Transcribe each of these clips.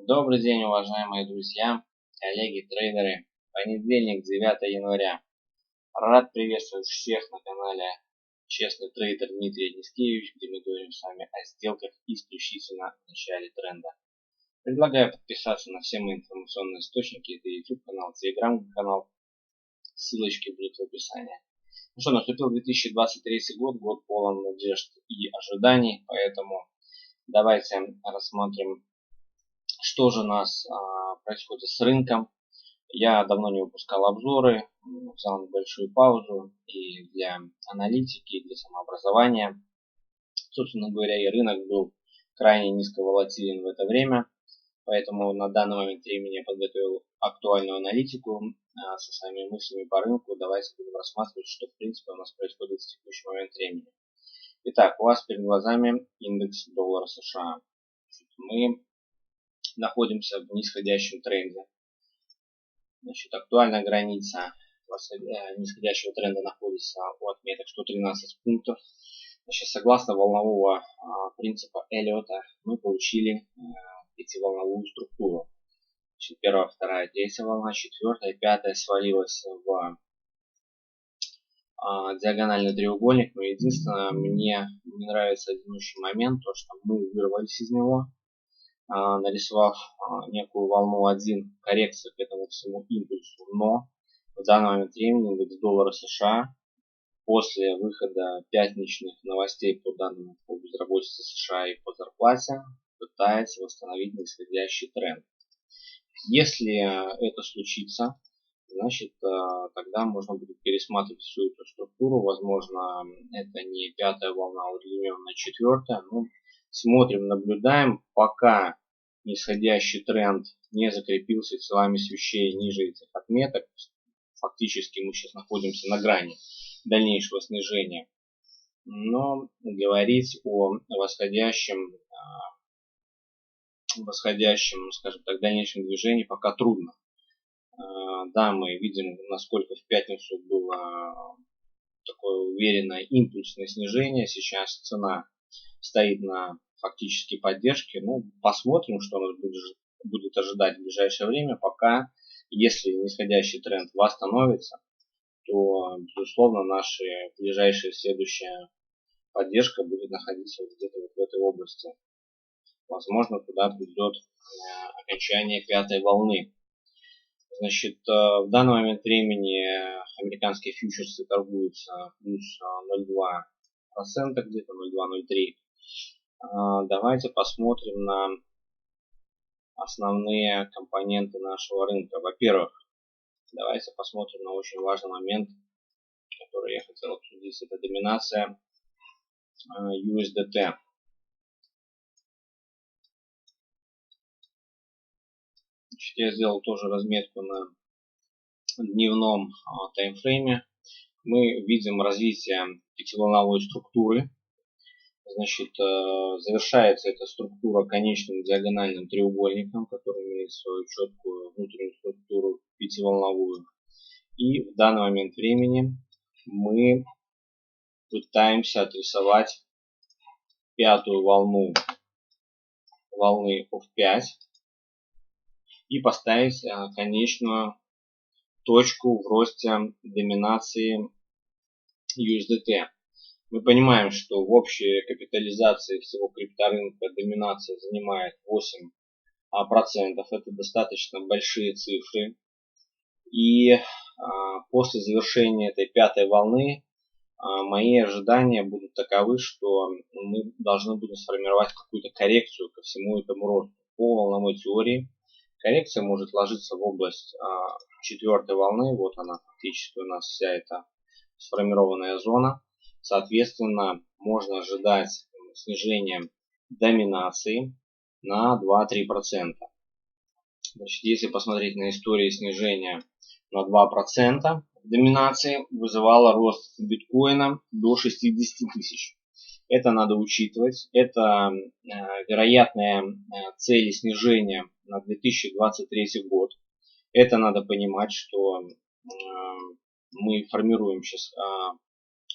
Добрый день, уважаемые друзья, коллеги, трейдеры. Понедельник, 9 января. Рад приветствовать всех на канале Честный трейдер Дмитрий Нискевич, где мы говорим с вами о сделках исключительно в начале тренда. Предлагаю подписаться на все мои информационные источники. Это YouTube канал, Telegram канал. Ссылочки будут в описании. Ну что, наступил 2023 год, год полон надежд и ожиданий, поэтому давайте рассмотрим, что же у нас происходит с рынком. Я давно не выпускал обзоры, взял небольшую паузу и для аналитики, и для самообразования. Собственно говоря, и рынок был крайне низковолатилен в это время, поэтому на данный момент времени я подготовил актуальную аналитику со своими мыслями по рынку. Давайте будем рассматривать, что в принципе у нас происходит в текущий момент времени. Итак, у вас перед глазами индекс доллара США. Мы находимся в нисходящем тренде. Значит, актуальная граница нисходящего тренда находится у отметок 113 пунктов. Значит, согласно волнового принципа Эллиота мы получили пятиволновую структуру. Значит, первая, вторая, третья волна, четвертая, пятая свалилась в диагональный треугольник. Но единственное, мне не нравится один очень момент, то что мы вырвались из него, нарисовав некую волну 1, коррекцию к этому всему импульсу, но в данный момент времени индекс доллара США после выхода пятничных новостей по данным по безработице США и по зарплате пытается восстановить нисходящий тренд. Если это случится, значит тогда можно будет пересматривать всю эту структуру. Возможно, это не пятая волна, а удлиненная четвертая. Но смотрим, наблюдаем, пока нисходящий тренд не закрепился телами свечей ниже этих отметок. Фактически мы сейчас находимся на грани дальнейшего снижения. Но говорить о восходящем, скажем так, дальнейшем движении пока трудно. Да, мы видим, насколько в пятницу было такое уверенное импульсное снижение. Сейчас цена стоит на фактически поддержке. Ну, посмотрим, что нас будет ожидать в ближайшее время. Пока, если нисходящий тренд восстановится, то, безусловно, наша ближайшая следующая поддержка будет находиться где-то вот в этой области. Возможно, туда придет окончание пятой волны. Значит, в данный момент времени американские фьючерсы торгуются плюс 0,2%, где-то 0,2-0,3%. Давайте посмотрим на основные компоненты нашего рынка. Во-первых, давайте посмотрим на очень важный момент, который я хотел обсудить. Это доминация USDT. Значит, я сделал тоже разметку на дневном таймфрейме. Мы видим развитие пятиволновой структуры. Значит, завершается эта структура конечным диагональным треугольником, который имеет свою четкую внутреннюю структуру пятиволновую. И в данный момент времени мы пытаемся отрисовать пятую волну волны OFF5 и поставить конечную точку в росте доминации USDT. Мы понимаем, что в общей капитализации всего крипторынка доминация занимает 8%. Это достаточно большие цифры. И после завершения этой пятой волны мои ожидания будут таковы, что мы должны будем сформировать какую-то коррекцию ко всему этому росту. По волновой теории коррекция может ложиться в область четвертой волны. Вот она фактически у нас вся эта сформированная зона. Соответственно, можно ожидать снижения доминации на 2-3%. Значит, если посмотреть на историю снижения на 2%, доминации вызывала рост биткоина до 60 тысяч. Это надо учитывать. Это вероятные цели снижения на 2023 год. Это надо понимать, что мы формируем сейчас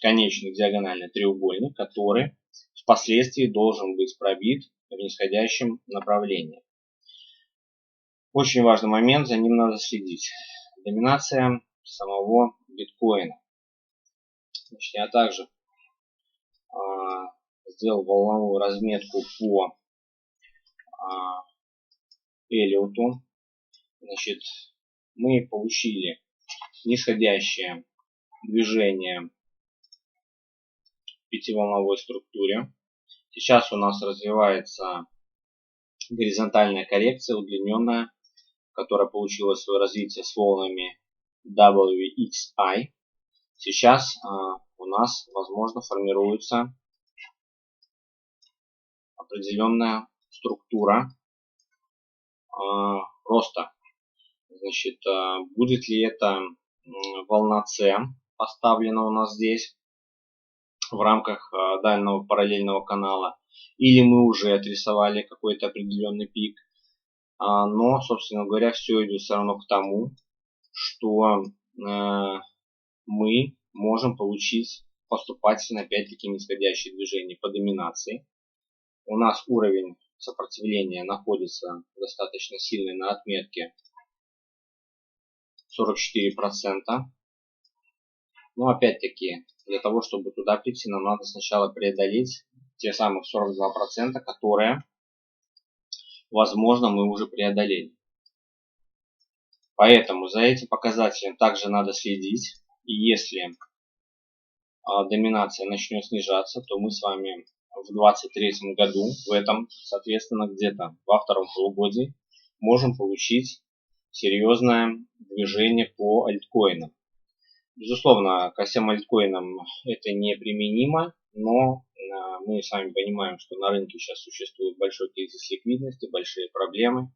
конечный диагональный треугольник, который впоследствии должен быть пробит в нисходящем направлении. Очень важный момент, за ним надо следить. Доминация самого биткоина. Значит, я также сделал волновую разметку по Эллиоту. Значит, мы получили нисходящее движение в пятиволновой структуре. Сейчас у нас развивается горизонтальная коррекция, удлиненная, которая получила свое развитие с волнами WXI. Сейчас у нас, возможно, формируется определенная структура роста. Значит, будет ли это волна C поставлена у нас здесь в рамках данного параллельного канала, или мы уже отрисовали какой-то определенный пик. Но, собственно говоря, все идет все равно к тому, что мы можем получить поступательно опять-таки нисходящее движение по доминации. У нас уровень сопротивления находится достаточно сильный на отметке 44%. Но опять-таки, для того, чтобы туда прийти, нам надо сначала преодолеть те самых 42%, которые, возможно, мы уже преодолели. Поэтому за этим показателем также надо следить. И если доминация начнет снижаться, то мы с вами в 2023 году, в этом, соответственно, где-то во втором полугодии, можем получить серьезное движение по альткоинам. Безусловно, ко всем альткоинам это неприменимо, но мы с вами понимаем, что на рынке сейчас существует большой кризис ликвидности, большие проблемы.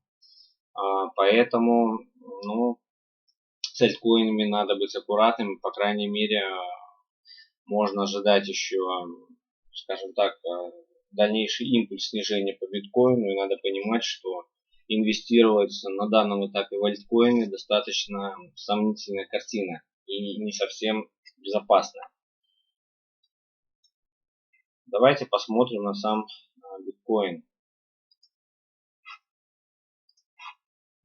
Поэтому с альткоинами надо быть аккуратным. По крайней мере, можно ожидать еще, скажем так, дальнейший импульс снижения по биткоину. И надо понимать, что инвестировать на данном этапе в альткоины достаточно сомнительная картина и не совсем безопасная. Давайте посмотрим на сам биткоин.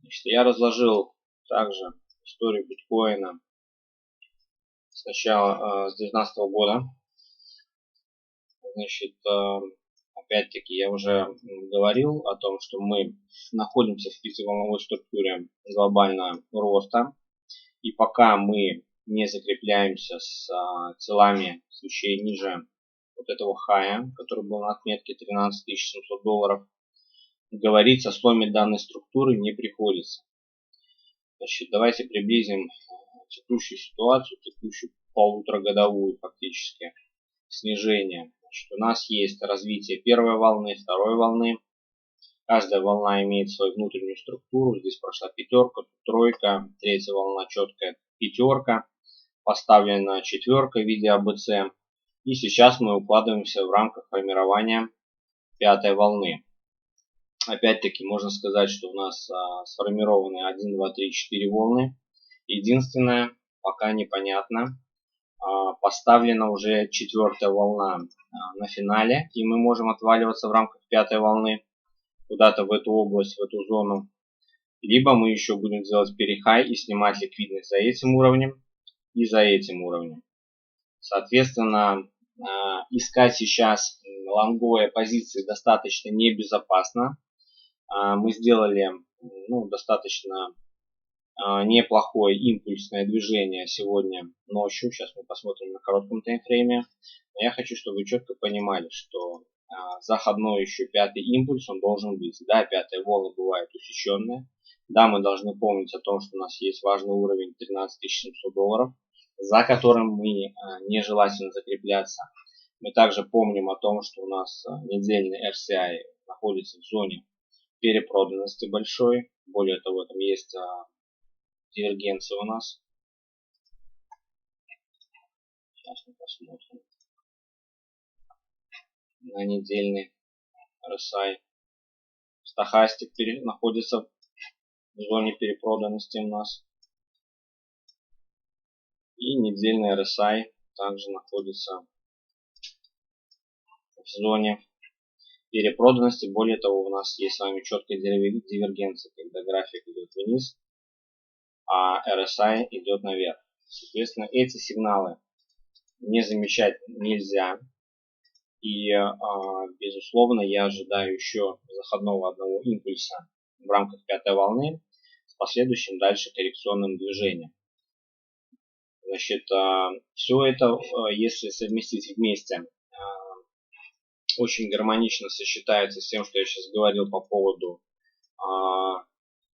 Значит, я разложил также историю биткоина сначала с 2019 года. Значит, опять-таки я уже говорил о том, что мы находимся в пятиволновой структуре глобального роста. И пока мы не закрепляемся с телами свечей ниже вот этого хая, который был на отметке 13 700 долларов, говорить о сломе данной структуры не приходится. Значит, давайте приблизим текущую ситуацию, текущую полуторагодовую фактически снижение. Значит, у нас есть развитие первой волны, второй волны. Каждая волна имеет свою внутреннюю структуру. Здесь прошла пятерка, тройка, третья волна четкая пятерка, поставлена четверка в виде АБЦ. И сейчас мы укладываемся в рамках формирования пятой волны. Опять-таки можно сказать, что у нас сформированы 1, 2, 3, 4 волны. Единственное, пока непонятно, поставлена уже четвертая волна на финале, и мы можем отваливаться в рамках пятой волны куда-то в эту область, в эту зону. Либо мы еще будем делать перехай и снимать ликвидность за этим уровнем и за этим уровнем. Соответственно, искать сейчас лонговые позиции достаточно небезопасно. Мы сделали достаточно неплохое импульсное движение сегодня ночью. Сейчас мы посмотрим на коротком таймфрейме. Но я хочу, чтобы вы четко понимали, что заходной еще пятый импульс, он должен быть. Да, пятые волны бывают усеченные. Да, мы должны помнить о том, что у нас есть важный уровень 13 700 долларов, за которым мы нежелательно закрепляться. Мы также помним о том, что у нас недельный RSI находится в зоне перепроданности большой. Более того, там есть дивергенция у нас. Сейчас мы посмотрим на недельный RSI. Стохастик находится в зоне перепроданности у нас. И недельный RSI также находится в зоне перепроданности. Более того, у нас есть с вами четкая дивергенция, когда график идет вниз, а RSI идет наверх. Соответственно, эти сигналы не замечать нельзя. И, безусловно, я ожидаю еще заходного одного импульса в рамках пятой волны с последующим дальше коррекционным движением. Значит, все это, если совместить вместе, очень гармонично сочетается с тем, что я сейчас говорил по поводу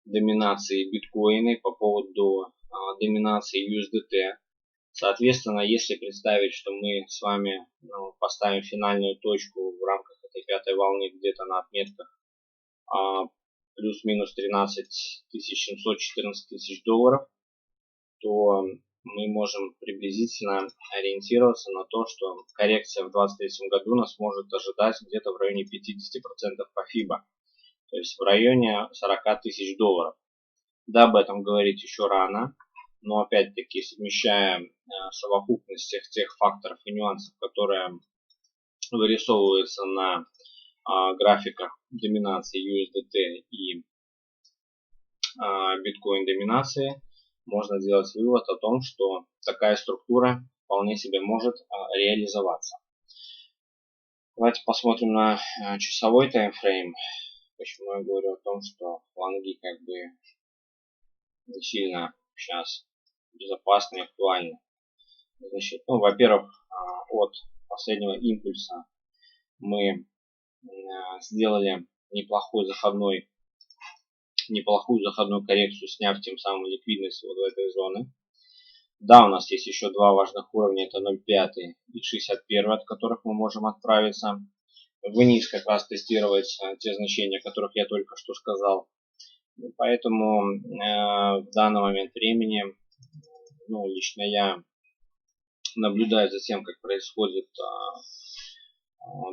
доминации биткоина, по поводу доминации USDT. Соответственно, если представить, что мы с вами поставим финальную точку в рамках этой пятой волны где-то на отметках плюс-минус 13 700-14 тысяч долларов, то мы можем приблизительно ориентироваться на то, что коррекция в 2023 году нас может ожидать где-то в районе 50% по FIBA, то есть в районе 40 тысяч долларов. Да, об этом говорить еще рано, но опять-таки совмещая совокупность всех тех факторов и нюансов, которые вырисовываются на графиках доминации USDT и биткоин доминации, можно сделать вывод о том, что такая структура вполне себе может реализоваться. Давайте посмотрим на часовой таймфрейм. Почему я говорю о том, что лонги как бы не сильно сейчас безопасны и актуальны. Значит, во-первых, от последнего импульса мы сделали неплохую заходную коррекцию, сняв тем самым ликвидность вот в этой зоне. Да, у нас есть еще два важных уровня, это 0,5 и 61, от которых мы можем отправиться вниз, как раз тестировать те значения, о которых я только что сказал. Поэтому в данный момент времени, лично я наблюдаю за тем, как происходит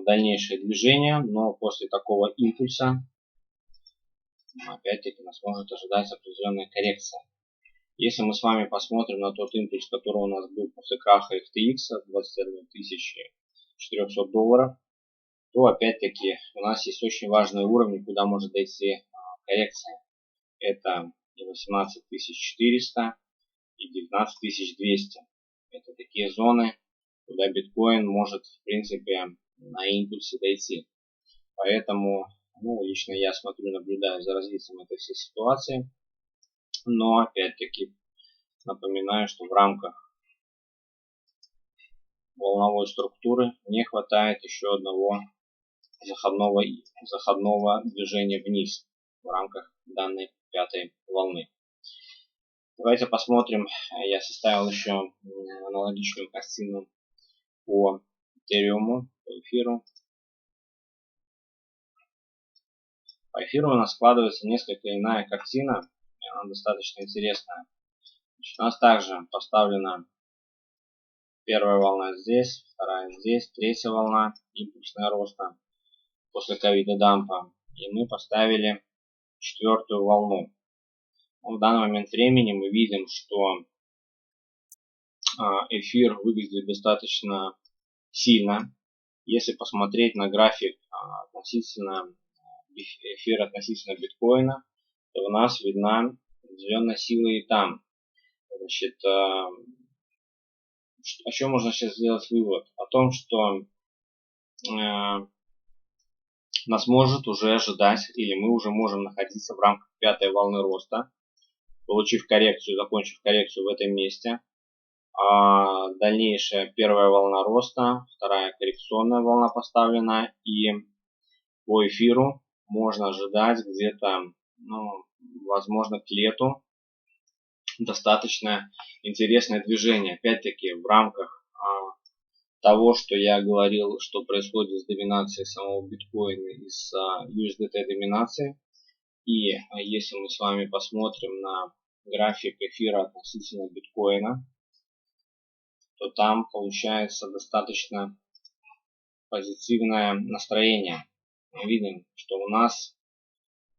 дальнейшее движение, но после такого импульса опять-таки нас может ожидать определенная коррекция. Если мы с вами посмотрим на тот импульс, который у нас был после краха FTX 21 400 долларов, то опять-таки у нас есть очень важные уровни, куда может дойти коррекция. Это 18 400 и 19 200. Это такие зоны, куда биткоин может в принципе на импульсе дойти. Поэтому лично я смотрю, наблюдаю за развитием этой всей ситуации. Но опять-таки напоминаю, что в рамках волновой структуры не хватает еще одного заходного движения вниз в рамках данной пятой волны. Давайте посмотрим. Я составил еще аналогичную картину по Ethereum, по эфиру. По эфиру у нас складывается несколько иная картина. Она достаточно интересная. Значит, у нас также поставлена первая волна здесь, вторая здесь, третья волна импульсная роста после ковида дампа. И мы поставили четвертую волну. В данный момент времени мы видим, что эфир выглядит достаточно сильно. Если посмотреть на график относительно эфира относительно биткоина, то у нас видна определенная сила и там. Значит, о чем можно сейчас сделать вывод? О том, что нас может уже ожидать, или мы уже можем находиться в рамках пятой волны роста, получив коррекцию, закончив коррекцию в этом месте. Дальнейшая первая волна роста, вторая коррекционная волна поставлена, и по эфиру можно ожидать где-то, возможно, к лету достаточно интересное движение. Опять-таки в рамках того, что я говорил, что происходит с доминацией самого биткоина и с USDT доминацией. И если мы с вами посмотрим на график эфира относительно биткоина, то там получается достаточно позитивное настроение. Мы видим, что у нас,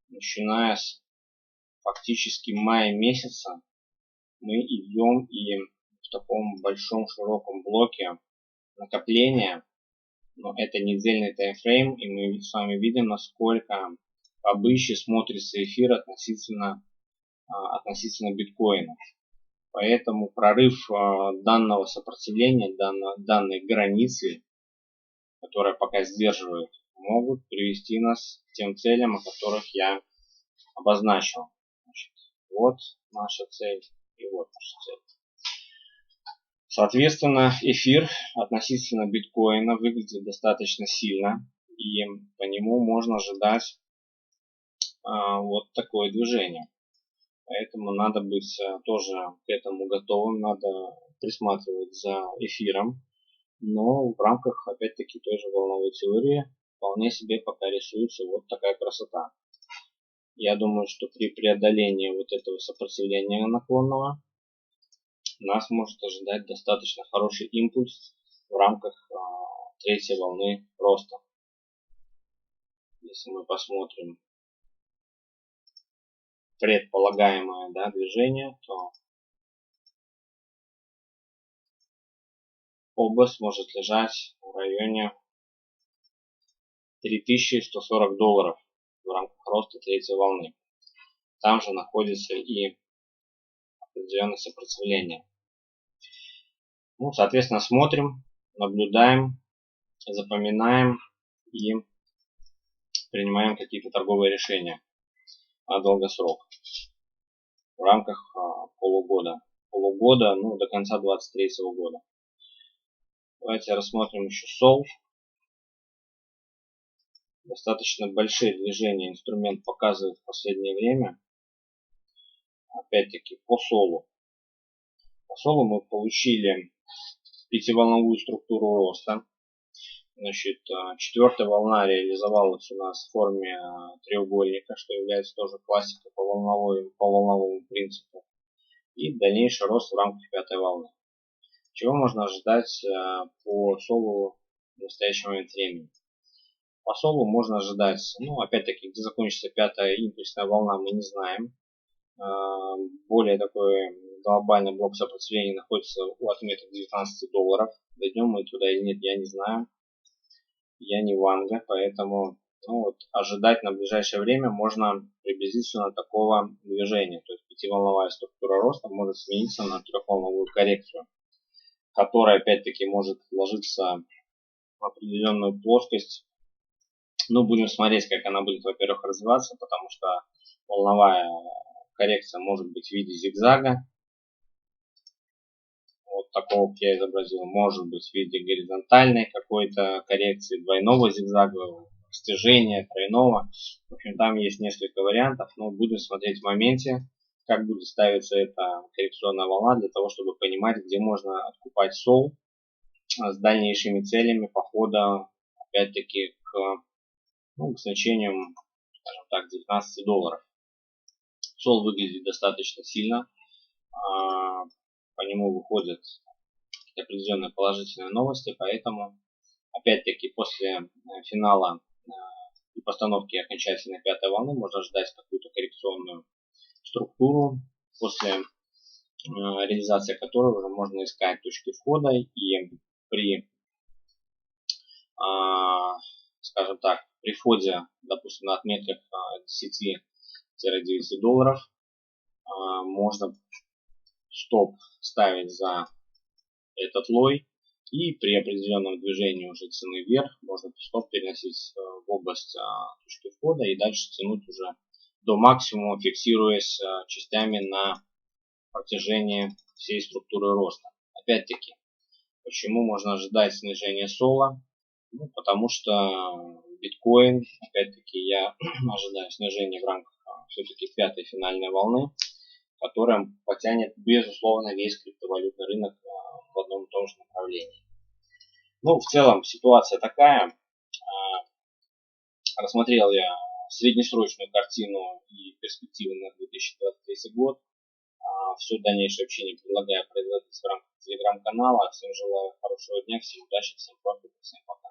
начиная с фактически мая месяца, мы идем и в таком большом широком блоке накопления Но это недельный таймфрейм, и мы с вами видим, насколько побыще смотрится эфир относительно биткоина. Поэтому прорыв данного сопротивления, данной границы, которая пока сдерживает, могут привести нас к тем целям, о которых я обозначил. Значит, вот наша цель и вот наша цель. Соответственно, эфир относительно биткоина выглядит достаточно сильно, и по нему можно ожидать вот такое движение. Поэтому надо быть тоже к этому готовым, надо присматривать за эфиром, но в рамках, опять-таки, той же волновой теории вполне себе пока рисуется вот такая красота. Я думаю, что при преодолении вот этого сопротивления наклонного нас может ожидать достаточно хороший импульс в рамках третьей волны роста. Если мы посмотрим предполагаемое движение, то область может лежать в районе $3140 в рамках роста третьей волны. Там же находится и определенное сопротивление. Ну, соответственно, смотрим, наблюдаем, запоминаем и принимаем какие-то торговые решения на долгосрок в рамках полугода, ну, до конца 2023 года. Давайте рассмотрим еще SOL. Достаточно большие движения инструмент показывает в последнее время. Опять-таки по SOL. По SOL мы получили пятиволновую структуру роста. Значит, четвертая волна реализовалась у нас в форме треугольника, что является тоже классикой по волновому принципу. И дальнейший рост в рамках пятой волны. Чего можно ожидать по SOL в настоящий момент времени? По SOL можно ожидать, ну, опять-таки, где закончится пятая импульсная волна, мы не знаем. Более такой глобальный блок сопротивления находится у отметок $19. Дойдем мы туда или нет, я не знаю. Я не Ванга, поэтому ожидать на ближайшее время можно приблизительно такого движения. То есть пятиволновая структура роста может смениться на трехволновую коррекцию, которая опять-таки может вложиться в определенную плоскость. Ну, будем смотреть, как она будет, во-первых, развиваться, потому что волновая коррекция может быть в виде зигзага. Вот такого, как я изобразил, может быть в виде горизонтальной какой-то коррекции, двойного зигзага, растяжения, тройного. В общем, там есть несколько вариантов, но будем смотреть в моменте, как будет ставиться эта коррекционная волна, для того, чтобы понимать, где можно откупать SOL с дальнейшими целями похода, опять-таки, к значениям, скажем так, $19. SOL выглядит достаточно сильно. По нему выходят определенные положительные новости, поэтому опять-таки после финала и постановки окончательной пятой волны можно ждать какую-то коррекционную структуру, после реализации которой уже можно искать точки входа и при, скажем так, при входе, допустим, на отметках $10-9 можно стоп ставить за этот лой, и при определенном движении уже цены вверх можно стоп переносить в область точки входа и дальше тянуть уже до максимума, фиксируясь частями на протяжении всей структуры роста. Опять-таки, почему можно ожидать снижения SOL? Ну, потому что биткоин, опять-таки, я ожидаю снижения в рамках все-таки пятой финальной волны, которая потянет, безусловно, весь криптовалютный рынок в одном и том же направлении. Ну, в целом, ситуация такая. Рассмотрел я среднесрочную картину и перспективы на 2023 год. Все дальнейшее общение предлагаю производить в рамках телеграм-канала. Всем желаю хорошего дня, всем удачи, всем профита, всем пока.